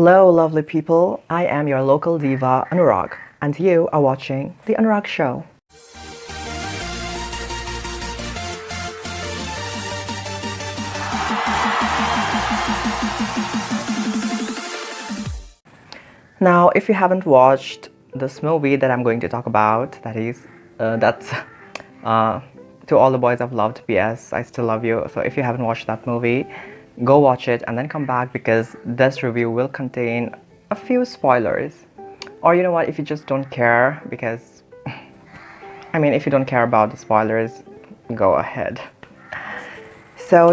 Hello, lovely people. I am your local diva, Anurag, and you are watching The Anurag Show. Now, if you haven't watched this movie that I'm going to talk about, that's To All the Boys I've Loved, P.S. I Still Love You. So if you haven't watched that movie, go watch it and then come back because this review will contain a few spoilers. Or you know what, if you just don't care, because if you don't care about the spoilers, go ahead. So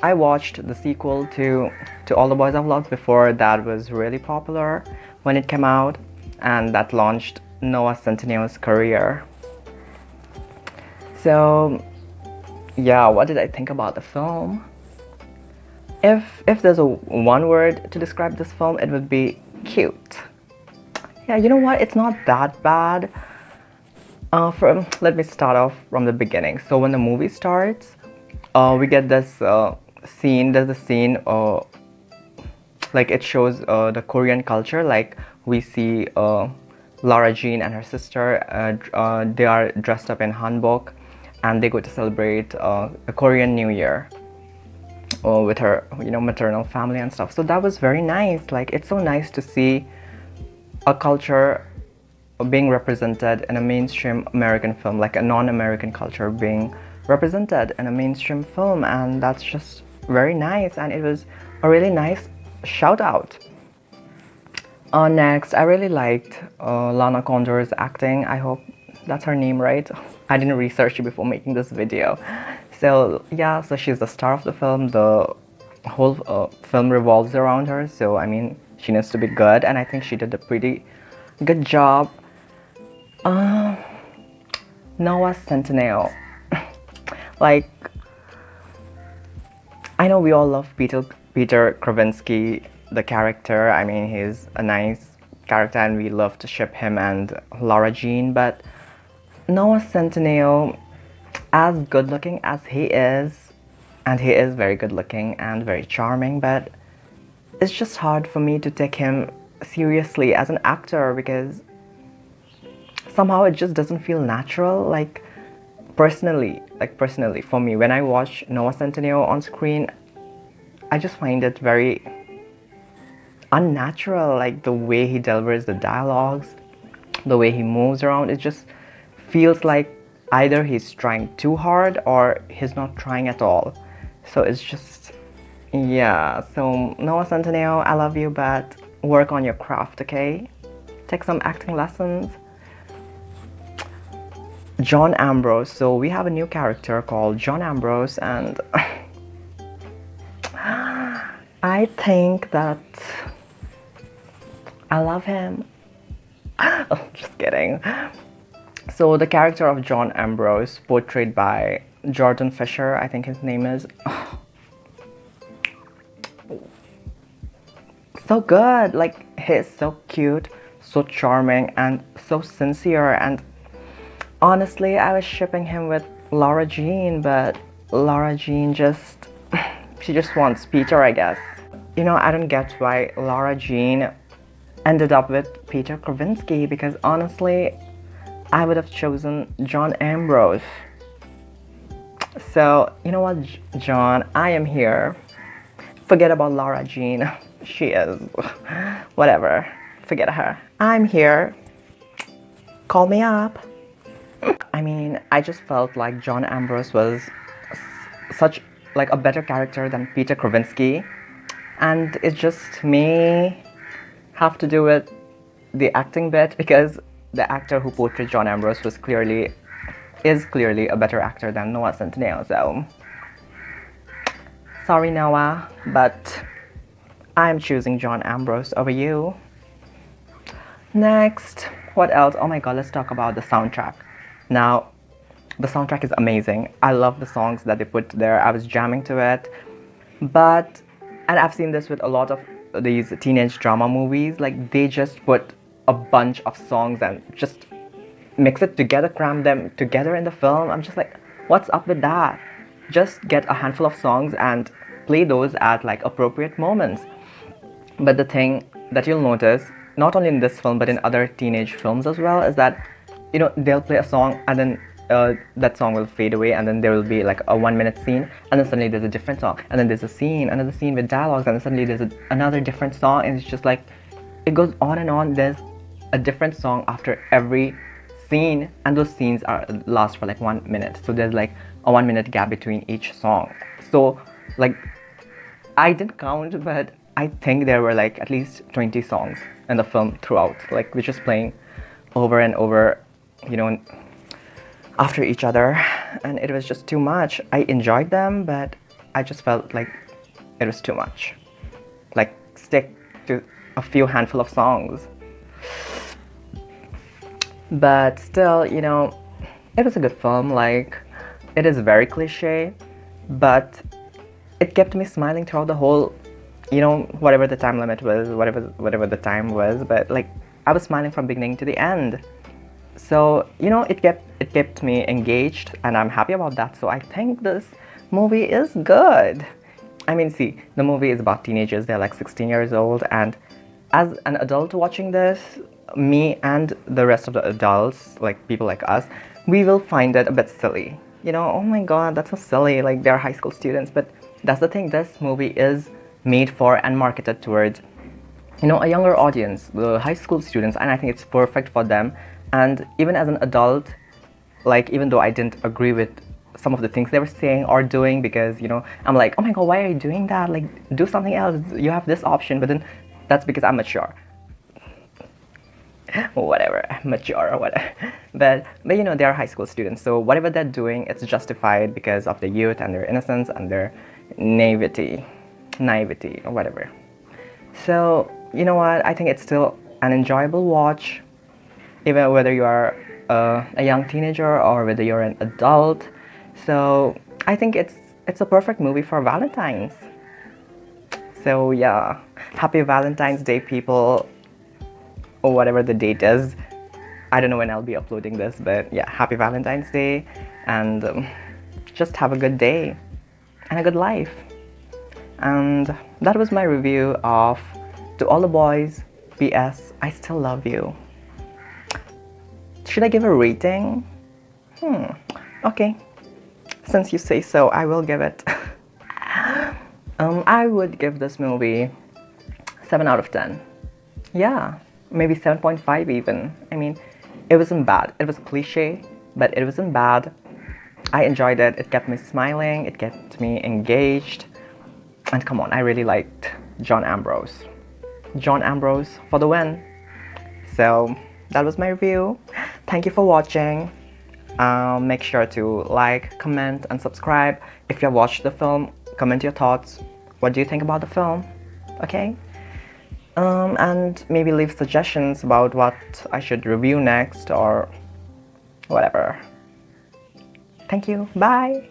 I watched the sequel to All the Boys I've Loved before. That was really popular when it came out, and that launched Noah Centineo's career. So yeah, what did I think about the film? If there's one word to describe this film, it would be cute. Yeah, you know what? It's not that bad. Let me start off from the beginning. So when the movie starts, we get this scene. There's a scene, like it shows the Korean culture. Like we see Lara Jean and her sister. They are dressed up in hanbok, and they go to celebrate a Korean New Year with her, maternal family and stuff. So that was very nice. Like it's so nice to see a culture being represented in a mainstream American film, like a non-American culture being represented in a mainstream film, and that's just very nice, and it was a really nice shout out. Next, I really liked Lana Condor's acting. I hope that's her name, right? I didn't research it before making this video. So yeah, so she's the star of the film. The whole film revolves around her, so she needs to be good, and I think she did a pretty good job. Noah Centineo. Like, I know we all love Peter Kravinsky, the character. He's a nice character and we love to ship him and Lara Jean, but Noah Centineo, as good looking as he is, and he is very good looking and very charming, but it's just hard for me to take him seriously as an actor because somehow it just doesn't feel natural. Like personally for me, when I watch Noah Centineo on screen, I just find it very unnatural. Like the way he delivers the dialogues, the way he moves around, it just feels like either he's trying too hard or he's not trying at all. So it's just, yeah. So Noah Centineo, I love you, but work on your craft, okay? Take some acting lessons. John Ambrose. So we have a new character called John Ambrose, and I think that I love him. Oh, just kidding. So the character of John Ambrose, portrayed by Jordan Fisher, I think his name is. So good. Like he's so cute, so charming, and so sincere. And honestly, I was shipping him with Lara Jean, but Lara Jean she just wants Peter, I guess. I don't get why Lara Jean ended up with Peter Kravinsky, because honestly, I would have chosen John Ambrose. So, you know what, John, I am here. Forget about Lara Jean. She is whatever. Forget her. I'm here. Call me up. I just felt like John Ambrose was such like a better character than Peter Kravinsky, and it just may have to do with the acting bit, because the actor who portrayed John Ambrose is clearly a better actor than Noah Centineo. So sorry, Noah, but I'm choosing John Ambrose over you. Next, what else? Oh my god, let's talk about the soundtrack. Now, the soundtrack is amazing. I love the songs that they put there. I was jamming to it. And I've seen this with a lot of these teenage drama movies. Like, they just put a bunch of songs and just mix it together, cram them together in the film. I'm just like, what's up with that? Just get a handful of songs and play those at like appropriate moments. But the thing that you'll notice, not only in this film but in other teenage films as well, is that they'll play a song and then that song will fade away, and then there will be like a 1 minute scene, and then suddenly there's a different song, and then there's a scene, another scene with dialogues, and then suddenly there's another different song, and it's just like it goes on and on. There's a different song after every scene, and those scenes last for like 1 minute. So there's like a 1 minute gap between each song. So like I didn't count, but I think there were like at least 20 songs in the film throughout, like which is playing over and over, after each other, and it was just too much. I enjoyed them, but I just felt like it was too much. Like, stick to a few handful of songs. But still, it was a good film. Like, it is very cliche, but it kept me smiling throughout the whole, whatever the time limit was, whatever the time was. But like, I was smiling from beginning to the end. So it kept me engaged, and I'm happy about that. So I think this movie is good. I mean, see, the movie is about teenagers. They're like 16 years old, and as an adult watching this, me and the rest of the adults, like people like us, we will find it a bit silly. Oh my god, that's so silly. Like, they're high school students. But that's the thing. This movie is made for and marketed towards a younger audience, the high school students, and I think it's perfect for them. And even as an adult, like, even though I didn't agree with some of the things they were saying or doing, because I'm like, oh my god, why are you doing that? Like, do something else. You have this option. But then that's because I'm mature. Whatever, mature or whatever. But they're high school students, so whatever they're doing, it's justified because of their youth and their innocence and their naivety or whatever. So you know what, I think it's still an enjoyable watch, even whether you are a young teenager or whether you're an adult. So I think it's a perfect movie for Valentine's. So yeah, happy Valentine's Day, people, or whatever the date is. I don't know when I'll be uploading this, but yeah, happy Valentine's Day, and just have a good day and a good life. And that was my review of To All the Boys, PS, I Still Love You. Should I give a rating? Okay. Since you say so, I will give it. I would give this movie 7 out of 10. Yeah, maybe 7.5 even. I mean, it wasn't bad. It was cliche, but it wasn't bad. I enjoyed it. It kept me smiling. It kept me engaged. And come on, I really liked John Ambrose. John Ambrose for the win. So that was my review. Thank you for watching. Make sure to like, comment, and subscribe. If you have watched the film, comment your thoughts. What do you think about the film? Okay? And maybe leave suggestions about what I should review next or whatever. Thank you. Bye.